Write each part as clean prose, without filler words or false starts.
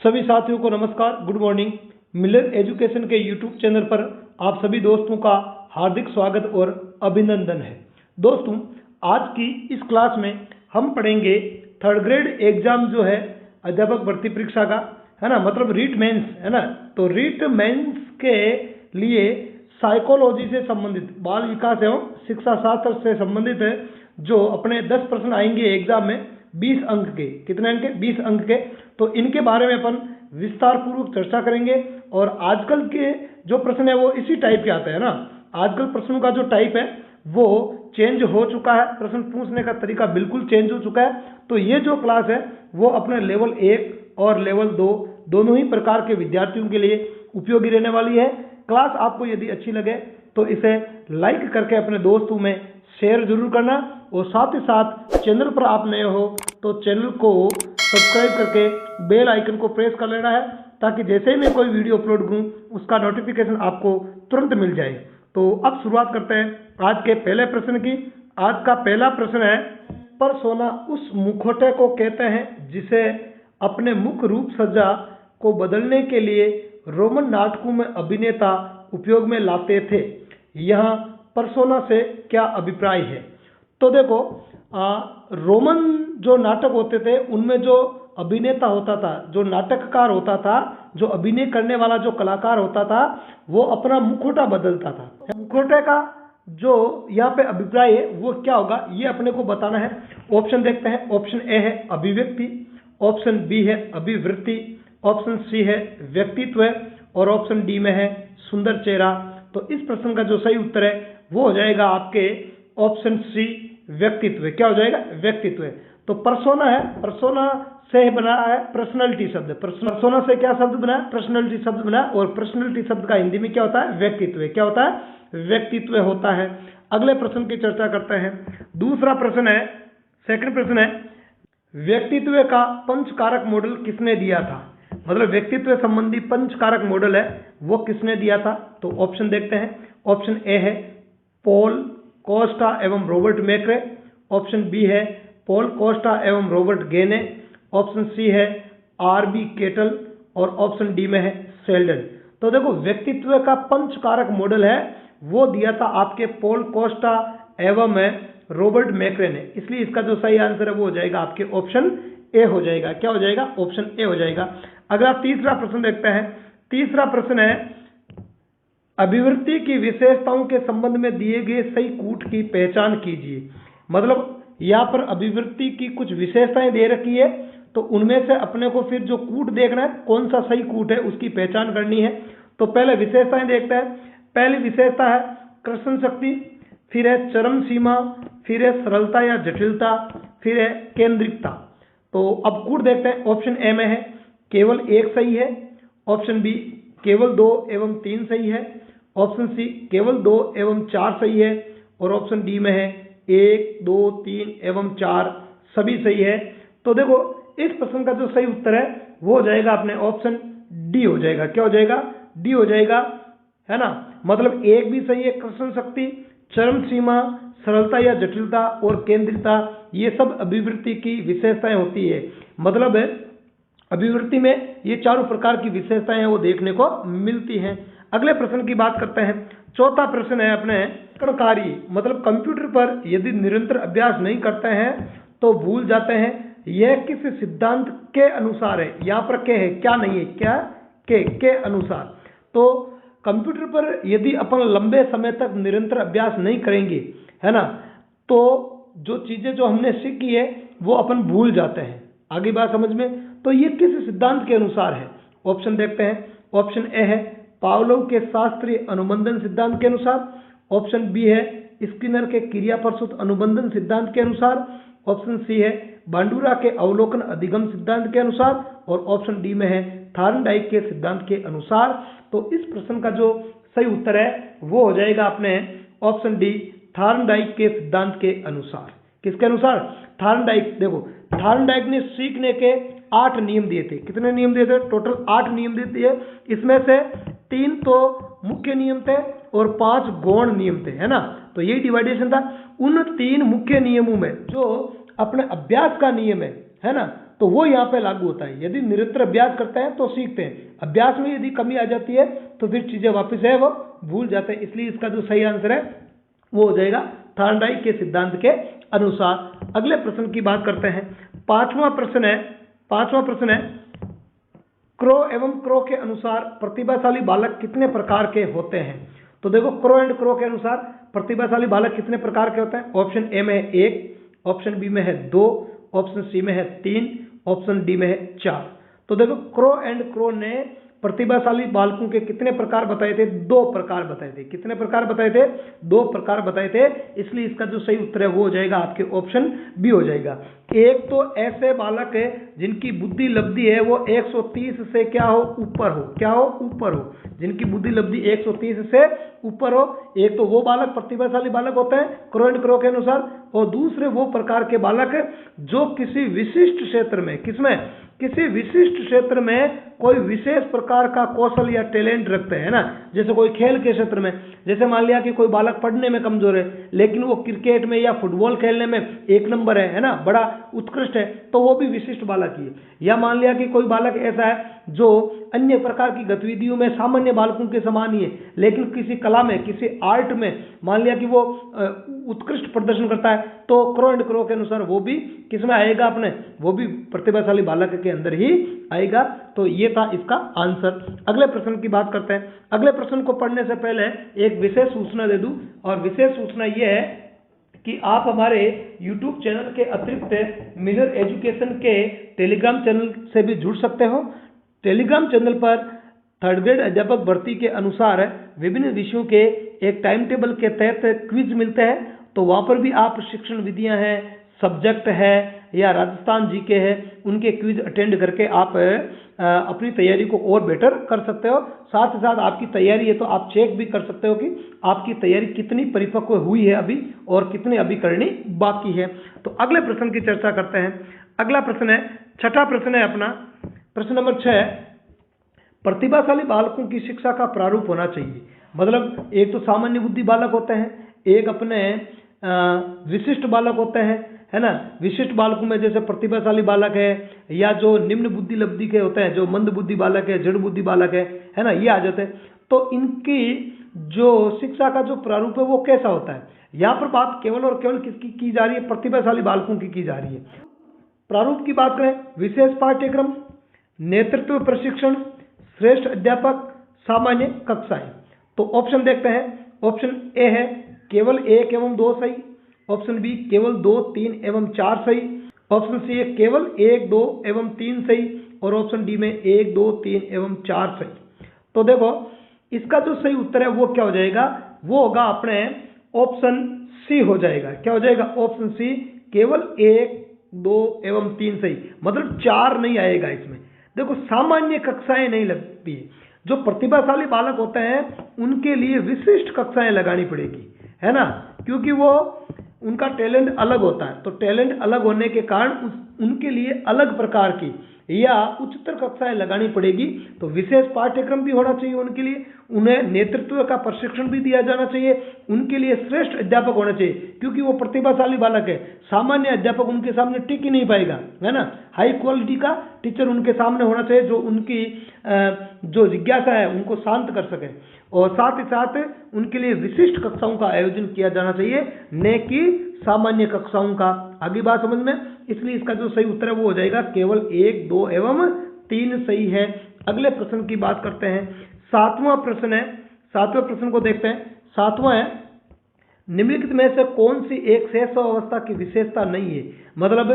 सभी साथियों को नमस्कार, गुड मॉर्निंग। मिलर एजुकेशन के यूट्यूब चैनल पर आप सभी दोस्तों का हार्दिक स्वागत और अभिनंदन है। दोस्तों, आज की इस क्लास में हम पढ़ेंगे थर्ड ग्रेड एग्जाम जो है अध्यापक भर्ती परीक्षा का, है ना, मतलब रीट मेंस, है ना। तो रीट मेंस के लिए साइकोलॉजी से संबंधित, बाल विकास एवं शिक्षा शास्त्र से संबंधित है जो अपने 10 प्रश्न आएंगे एग्जाम में 20 अंक के। कितने अंक के? 20 अंक के। तो इनके बारे में अपन विस्तार पूर्वक चर्चा करेंगे। और आजकल के जो प्रश्न है वो इसी टाइप के आते हैं ना। आजकल प्रश्नों का जो टाइप है वो चेंज हो चुका है, प्रश्न पूछने का तरीका बिल्कुल चेंज हो चुका है। तो ये जो क्लास है वो अपने लेवल 1 और लेवल 2 दोनों ही प्रकार के विद्यार्थियों के लिए उपयोगी रहने वाली है। क्लास आपको यदि अच्छी लगे तो इसे लाइक करके अपने दोस्तों में शेयर जरूर करना, और साथ ही साथ चैनल पर आप नए हो तो चैनल को सब्सक्राइब करके बेल आइकन को प्रेस कर लेना है, ताकि जैसे ही मैं कोई वीडियो अपलोड करूं उसका नोटिफिकेशन आपको तुरंत मिल जाए। तो अब शुरुआत करते हैं आज के पहले प्रश्न की। आज का पहला प्रश्न है, परसोना उस मुखौटे को कहते हैं जिसे अपने मुख रूप सज्जा को बदलने के लिए रोमन नाटकों में अभिनेता उपयोग में लाते थे। यहाँ परसोना से क्या अभिप्राय है? तो देखो, रोमन जो नाटक होते थे उनमें जो अभिनेता होता था, जो नाटककार होता था, जो अभिनय करने वाला जो कलाकार होता था, वो अपना मुखौटा बदलता था। मुखौटे का जो यहाँ पे अभिप्राय है वो क्या होगा, ये अपने को बताना है। ऑप्शन देखते हैं। ऑप्शन ए है अभिव्यक्ति, ऑप्शन बी है अभिवृत्ति, ऑप्शन सी है व्यक्तित्व, और ऑप्शन डी में है सुंदर चेहरा। तो इस प्रश्न का जो सही उत्तर है वो हो जाएगा आपके ऑप्शन सी व्यक्तित्व। क्या हो जाएगा? व्यक्तित्व। तो परसोना है, परसोना से बना है पर्सनैलिटी शब्द। परसोना से क्या शब्द बना? पर्सनैलिटी शब्द बना। और पर्सनैलिटी शब्द का हिंदी में क्या होता है? व्यक्तित्व। क्या होता है? व्यक्तित्व होता है। अगले प्रश्न की चर्चा करते हैं। दूसरा प्रश्न है, सेकंड प्रश्न है, व्यक्तित्व का पंचकारक मॉडल किसने दिया था? मतलब व्यक्तित्व संबंधी पंचकारक मॉडल है वो किसने दिया था? तो ऑप्शन देखते हैं। ऑप्शन ए है पॉल कोस्टा एवं रॉबर्ट मैक्रे, ऑप्शन बी है पॉल कोस्टा एवं रॉबर्ट गेने, ऑप्शन सी है आर.बी. केटल, और ऑप्शन डी में है सेल्डन। तो देखो, व्यक्तित्व का पंचकारक मॉडल है वो दिया था आपके पॉल कोस्टा एवं रॉबर्ट मैक्रे ने, इसलिए इसका जो सही आंसर है वो हो जाएगा आपके ऑप्शन ए हो जाएगा। क्या हो जाएगा? ऑप्शन ए हो जाएगा। अगला तीसरा प्रश्न देखते हैं। तीसरा प्रश्न है, अभिवृत्ति की विशेषताओं के संबंध में दिए गए सही कूट की पहचान कीजिए। मतलब यहाँ पर अभिवृत्ति की कुछ विशेषताएं दे रखी है, तो उनमें से अपने को फिर जो कूट देखना है, कौन सा सही कूट है उसकी पहचान करनी है। तो पहले विशेषताएं देखते हैं। पहली विशेषता है कर्षण शक्ति, फिर है चरम सीमा, फिर है सरलता या जटिलता, फिर है केंद्रिकता। तो अब कूट देखते हैं। ऑप्शन ए में है केवल 1 सही है, ऑप्शन बी केवल 2 एवं 3 सही है, ऑप्शन सी केवल 2 एवं 4 सही है, और ऑप्शन डी में है 1, 2, 3 एवं 4 सभी सही है। तो देखो, इस प्रश्न का जो सही उत्तर है वो हो जाएगा अपने ऑप्शन डी हो जाएगा। क्या हो जाएगा? डी हो जाएगा, है ना। मतलब एक भी सही है, कर्षण शक्ति, चरम सीमा, सरलता या जटिलता और केंद्रिता, ये सब अभिवृत्ति की विशेषताएं होती है। मतलब अभिवृत्ति में ये चारों प्रकार की विशेषताएं हैं वो देखने को मिलती हैं। अगले प्रश्न की बात करते हैं। चौथा प्रश्न है अपने कार्य, मतलब कंप्यूटर पर यदि निरंतर अभ्यास नहीं करते हैं तो भूल जाते हैं, यह किस सिद्धांत के अनुसार है? यहाँ पर के है, क्या नहीं है, क्या के अनुसार। तो कंप्यूटर पर यदि अपन लंबे समय तक निरंतर अभ्यास नहीं करेंगे, है ना, तो जो चीजें जो हमने सीखी है वो अपन भूल जाते हैं। आगे बात समझ में? तो ये किस सिद्धांत के अनुसार है? ऑप्शन देखते हैं। ऑप्शन ए है पावलोव के शास्त्रीय अनुबंधन सिद्धांत के अनुसार, ऑप्शन बी है स्किनर के क्रिया प्रसूत अनुबंधन सिद्धांत के अनुसार, ऑप्शन सी है बांडुरा के अवलोकन अधिगम सिद्धांत के अनुसार, और ऑप्शन डी में है थार्नडाइक के सिद्धांत के अनुसार। तो इस प्रश्न का जो सही उत्तर है वो हो जाएगा अपने ऑप्शन डी, थार्नडाइक के सिद्धांत के अनुसार। किसके अनुसार? थार्नडाइक। देखो, थार्नडाइक ने सीखने के 8 नियम दिए थे। कितने नियम दिए थे? टोटल 8 नियम दिए। इसमें से 3 तो मुख्य नियम थे और 5 गौण नियम थे, है ना। तो यही डिवाइडेशन था। उन 3 मुख्य नियमों में जो अपने अभ्यास का नियम है ना, तो वो यहाँ पे लागू होता है। यदि निरंतर अभ्यास करते हैं तो सीखते हैं, अभ्यास में यदि कमी आ जाती है तो फिर चीजें वापस है वो भूल जाते हैं। इसलिए इसका जो सही आंसर है वो हो जाएगा थॉर्नडाइक के सिद्धांत के अनुसार। अगले प्रश्न की बात करते हैं। पांचवा प्रश्न है क्रो एवं क्रो के अनुसार प्रतिभाशाली बालक कितने प्रकार के होते हैं? तो देखो, क्रो एंड क्रो के अनुसार प्रतिभाशाली बालक कितने प्रकार के होते हैं? ऑप्शन ए में है 1, ऑप्शन बी में है 2, ऑप्शन सी में है 3, ऑप्शन डी में है 4। तो देखो, क्रो एंड क्रो ने प्रतिभाशाली बालकों के कितने प्रकार बताए थे? 2 प्रकार बताए थे। कितने प्रकार बताए थे? 2 प्रकार बताए थे। इसलिए इसका जो सही उत्तर है वो हो जाएगा आपके ऑप्शन बी हो जाएगा। एक तो ऐसे बालक है जिनकी बुद्धि लब्धि है वो 130 से क्या हो? ऊपर हो। जिनकी बुद्धि लब्धि 130 से ऊपर हो, एक तो वो बालक प्रतिभाशाली बालक होते हैं क्रो एंड क्रो के अनुसार, और दूसरे वो प्रकार के बालक जो किसी विशिष्ट क्षेत्र में, किसी विशिष्ट क्षेत्र में कोई विशेष प्रकार का कौशल या टैलेंट रखते हैं ना। जैसे कोई खेल के क्षेत्र में, जैसे मान लिया कि कोई बालक पढ़ने में कमजोर है लेकिन वो क्रिकेट में या फुटबॉल खेलने में 1 नंबर है ना, बड़ा उत्कृष्ट है, तो वो भी विशिष्ट बालक ही है। या मान लिया कि कोई बालक ऐसा है जो अन्य प्रकार की गतिविधियों में सामान्य बालकों के समान ही है, लेकिन किसी कला में, किसी आर्ट में मान लिया कि वो उत्कृष्ट प्रदर्शन करता है, तो क्रो एंड क्रो के अनुसार वो भी किसमें आएगा? अपने वो भी प्रतिभाशाली बालक के अंदर ही आएगा। तो ये था इसका आंसर। अगले प्रश्न की बात करते हैं। अगले प्रश्न को पढ़ने से पहले एक विशेष सूचना दे दूं, और विशेष सूचना ये है कि आप हमारे YouTube चैनल के अतिरिक्त मिलर एजुकेशन के टेलीग्राम चैनल से भी जुड़ सकते हो। टेलीग्राम चैनल पर 3rd ग्रेड अध्यापक भर्ती के अनुसार विभिन्न विषयों के एक टाइम टेबल के तहत क्विज मिलते हैं। तो वहाँ पर भी आप शिक्षण विधियाँ हैं, सब्जेक्ट है या राजस्थान जीके है, उनके क्विज अटेंड करके आप अपनी तैयारी को और बेटर कर सकते हो। साथ ही साथ आपकी तैयारी है तो आप चेक भी कर सकते हो कि आपकी तैयारी कितनी परिपक्व हुई है अभी और कितनी अभी करनी बाकी है। तो अगले प्रश्न की चर्चा करते हैं। अगला प्रश्न है, छठा प्रश्न है अपना, प्रश्न नंबर 6, प्रतिभाशाली बालकों की शिक्षा का प्रारूप होना चाहिए। मतलब एक तो सामान्य बुद्धि बालक होते हैं, एक अपने विशिष्ट बालक होते हैं, है ना। विशिष्ट बालकों में जैसे प्रतिभाशाली बालक है, या जो निम्न बुद्धि लब्धि के होते हैं, जो मंद बुद्धि बालक है, जड़ बुद्धि बालक है ना, ये आ जाते हैं। तो इनकी जो शिक्षा का जो प्रारूप है वो कैसा होता है? यहाँ पर बात केवल और केवल किसकी की जा रही है? प्रतिभाशाली बालकों की जा रही है। प्रारूप की बात करें, विशेष पाठ्यक्रम, नेतृत्व प्रशिक्षण, श्रेष्ठ अध्यापक, सामान्य कक्षाएं। तो ऑप्शन देखते हैं। ऑप्शन ए है केवल 1 एवं 2 सही, ऑप्शन बी केवल 2, 3 एवं 4 सही, ऑप्शन सी है केवल 1, 2 एवं 3 सही, और ऑप्शन डी में 1, 2, 3 एवं 4 सही। तो देखो, इसका जो सही उत्तर है वो क्या हो जाएगा? वो होगा अपने ऑप्शन सी हो जाएगा। क्या हो जाएगा? ऑप्शन सी, केवल 1, 2 एवं 3 सही, मतलब 4 नहीं आएगा इसमें। देखो, सामान्य कक्षाएं नहीं लगती है। जो प्रतिभाशाली बालक होते हैं उनके लिए विशिष्ट कक्षाएं लगानी पड़ेगी, है ना, क्योंकि वो उनका टैलेंट अलग होता है। तो टैलेंट अलग होने के कारण उनके लिए अलग प्रकार की या उच्चतर कक्षाएं लगानी पड़ेगी। तो विशेष पाठ्यक्रम भी होना चाहिए उनके लिए, उन्हें नेतृत्व का प्रशिक्षण भी दिया जाना चाहिए, उनके लिए श्रेष्ठ अध्यापक होना चाहिए, क्योंकि वो प्रतिभाशाली बालक है। सामान्य अध्यापक उनके सामने टिक ही नहीं पाएगा, है ना। हाई क्वालिटी का टीचर उनके सामने होना चाहिए जो उनकी जो जिज्ञासा है उनको शांत कर सके, और साथ ही साथ उनके लिए विशिष्ट कक्षाओं का आयोजन किया जाना चाहिए, न कि सामान्य कक्षाओं का। आगे बात समझ में? इसलिए इसका जो सही उत्तर है वो हो जाएगा केवल 1, 2 एवं 3 सही है। अगले प्रश्न की बात करते हैं। 7वां प्रश्न है, 7वें प्रश्न को देखते हैं। 7वां है, निम्नलिखित में से कौन सी एक शैशव अवस्था की विशेषता नहीं है? मतलब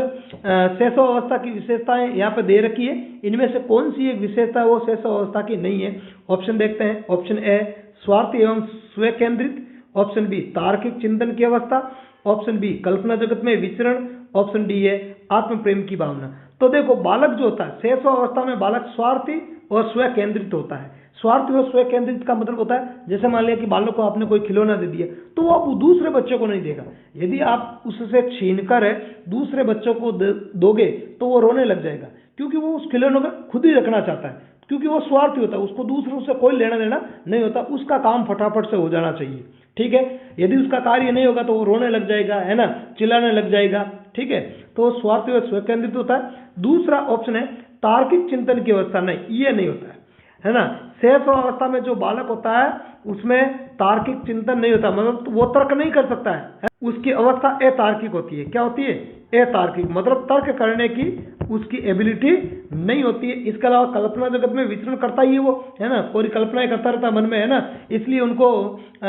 शैशव अवस्था की विशेषताएं यहाँ पे दे रखी है, इनमें से कौन सी एक विशेषता वो शैशव अवस्था की नहीं है? ऑप्शन देखते हैं। ऑप्शन ए, स्वार्थी एवं स्व केंद्रित, ऑप्शन बी, तार्किक चिंतन की अवस्था, ऑप्शन बी, कल्पना जगत में विचरण, ऑप्शन डी है आत्म प्रेम की भावना। तो देखो, बालक जो होता है शैशव अवस्था में बालक स्वार्थी और स्व केंद्रित होता है। स्वार्थी और स्व केंद्रित का मतलब होता है, जैसे मान लिया कि बालक को आपने कोई खिलौना दे दिया तो वो आप दूसरे बच्चे को नहीं देगा। यदि आप उससे छीनकर दूसरे बच्चों को दोगे तो वो रोने लग जाएगा, क्योंकि वो उस खिलौने को खुद ही रखना चाहता है, क्योंकि वो स्वार्थी होता है, उसको दूसरों से कोई लेना देना नहीं होता, उसका काम फटाफट से हो जाना चाहिए। ठीक है, यदि उसका कार्य नहीं होगा तो वो रोने लग जाएगा, है ना, चिल्लाने लग जाएगा। ठीक है, तो स्वार्थी और स्व केंद्रित होता है। दूसरा ऑप्शन है तार्किक चिंतन की अवस्था, नहीं ये नहीं होता है ना। शेष अवस्था में जो बालक होता है उसमें तार्किक चिंतन नहीं होता, मतलब वो तर्क नहीं कर सकता है, उसकी अवस्था अतार्किक होती है। क्या होती है? अतार्किक, मतलब तर्क करने की उसकी एबिलिटी नहीं होती है। इसके अलावा कल्पना जगत में विचरण करता ही है वो, है ना, पूरी कल्पनाएं करता रहता है मन में, है ना, इसलिए उनको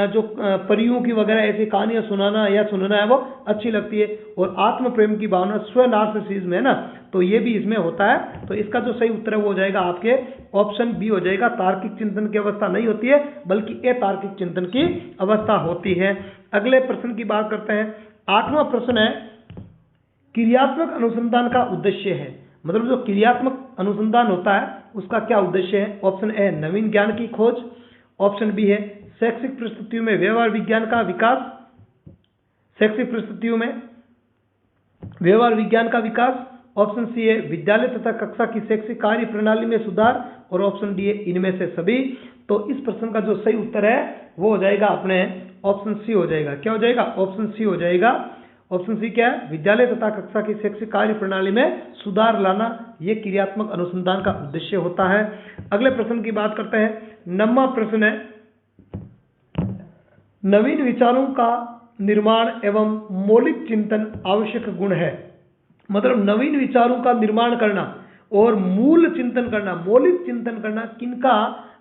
जो परियों की वगैरह ऐसी कहानियां सुनाना या सुनना है वो अच्छी लगती है। और आत्म प्रेम की भावना, स्व नार्सिसिज्म, है ना, तो ये भी इसमें होता है। तो इसका जो सही उत्तर है वो हो जाएगा आपके ऑप्शन बी हो जाएगा। तार्किक चिंतन की अवस्था नहीं होती है बल्कि अतार्किक चिंतन की अवस्था होती है। अगले प्रश्न की बात करते हैं। 8वां प्रश्न है क्रियात्मक अनुसंधान का उद्देश्य है, मतलब जो क्रियात्मक अनुसंधान होता है उसका क्या उद्देश्य है? ऑप्शन ए नवीन ज्ञान की खोज, ऑप्शन बी है शैक्षिक परिस्थितियों में व्यवहार विज्ञान का विकास, शैक्षिक परिस्थितियों में व्यवहार विज्ञान का विकास, ऑप्शन सी है विद्यालय तथा कक्षा की शैक्षिक कार्य प्रणाली में सुधार, और ऑप्शन डी है इनमें से सभी। तो इस प्रश्न का जो सही उत्तर है वो हो जाएगा अपने ऑप्शन सी हो जाएगा। क्या हो जाएगा? ऑप्शन सी हो जाएगा। ऑप्शन सी क्या है? विद्यालय तथा कक्षा की शैक्षिक कार्य प्रणाली में सुधार लाना, ये क्रियात्मक अनुसंधान का उद्देश्य होता है। अगले प्रश्न की बात करते हैं। 9वां प्रश्न है नवीन विचारों का निर्माण एवं मौलिक चिंतन आवश्यक गुण है, मतलब नवीन विचारों का निर्माण करना और मूल चिंतन करना, मौलिक चिंतन करना किनका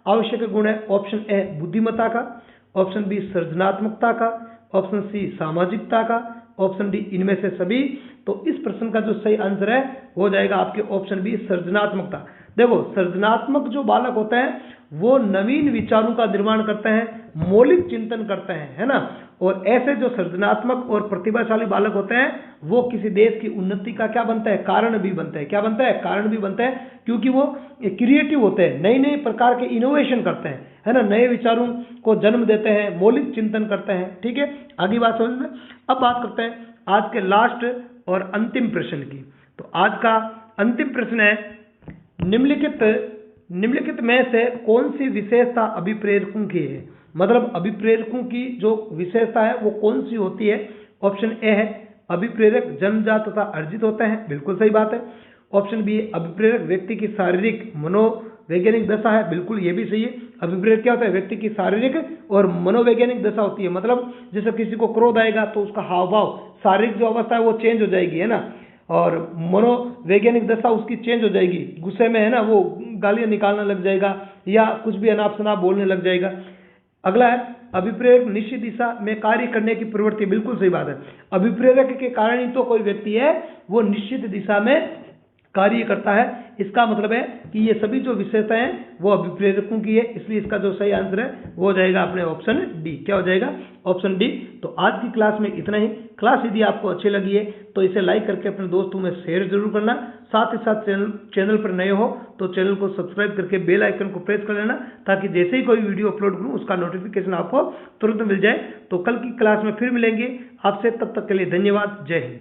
आवश्यक गुण है? ऑप्शन ए बुद्धिमत्ता का, ऑप्शन बी सृजनात्मकता का, ऑप्शन सी सामाजिकता का, ऑप्शन डी इनमें से सभी। तो इस प्रश्न का जो सही आंसर है हो जाएगा आपके ऑप्शन बी सृजनात्मकता। देखो सृजनात्मक जो बालक होते हैं वो नवीन विचारों का निर्माण करते हैं, मौलिक चिंतन करते हैं, है ना। और ऐसे जो सृजनात्मक और प्रतिभाशाली बालक होते हैं वो किसी देश की उन्नति का क्या बनता है? कारण भी बनते हैं। क्या बनता है? कारण भी बनते हैं, क्योंकि वो क्रिएटिव होते हैं, नए नए प्रकार के इनोवेशन करते हैं, है ना, नए विचारों को जन्म देते हैं, मौलिक चिंतन करते हैं। ठीक है, आगे बात समझ में। अब बात करते हैं आज के लास्ट और अंतिम प्रश्न की। तो आज का अंतिम प्रश्न है निम्नलिखित में से कौन सी विशेषता अभिप्रेरकों की है, मतलब अभिप्रेरकों की जो विशेषता है वो कौन सी होती है? ऑप्शन ए है अभिप्रेरक जन्मजात तथा अर्जित होते हैं, बिल्कुल सही बात है। ऑप्शन बी है अभिप्रेरक व्यक्ति की शारीरिक मनोवैज्ञानिक दशा है, बिल्कुल ये भी सही है। अभिप्रेरक क्या होता है? व्यक्ति की शारीरिक और मनोवैज्ञानिक दशा होती है, मतलब जैसे किसी को क्रोध आएगा तो उसका हाव भाव, शारीरिक जो अवस्था है वो चेंज हो जाएगी, है ना, और मनोवैज्ञानिक दशा उसकी चेंज हो जाएगी। गुस्से में, है ना, वो गालियां निकालने लग जाएगा या कुछ भी अनाप शनाप बोलने लग जाएगा। अगला है अभिप्रेरक निश्चित दिशा में कार्य करने की प्रवृत्ति, बिल्कुल सही बात है। अभिप्रेरक के कारण ही तो कोई व्यक्ति है वो निश्चित दिशा में कार्य करता है। इसका मतलब है कि ये सभी जो विशेषताएं हैं वो अभिप्रेरकों की है, इसलिए इसका जो सही आंसर है वो हो जाएगा अपने ऑप्शन डी। क्या हो जाएगा? Option D. तो आज की क्लास में इतना ही। क्लास यदि आपको अच्छी लगी है तो इसे लाइक करके अपने दोस्तों में शेयर जरूर करना। साथ ही साथ चैनल पर नए हो तो चैनल को सब्सक्राइब करके बेल आइकन को प्रेस कर लेना, ताकि जैसे ही कोई वीडियो अपलोड करूं उसका नोटिफिकेशन आपको तुरंत मिल जाए। तो कल की क्लास में फिर मिलेंगे आपसे, तब तक के लिए धन्यवाद। जय हिंद।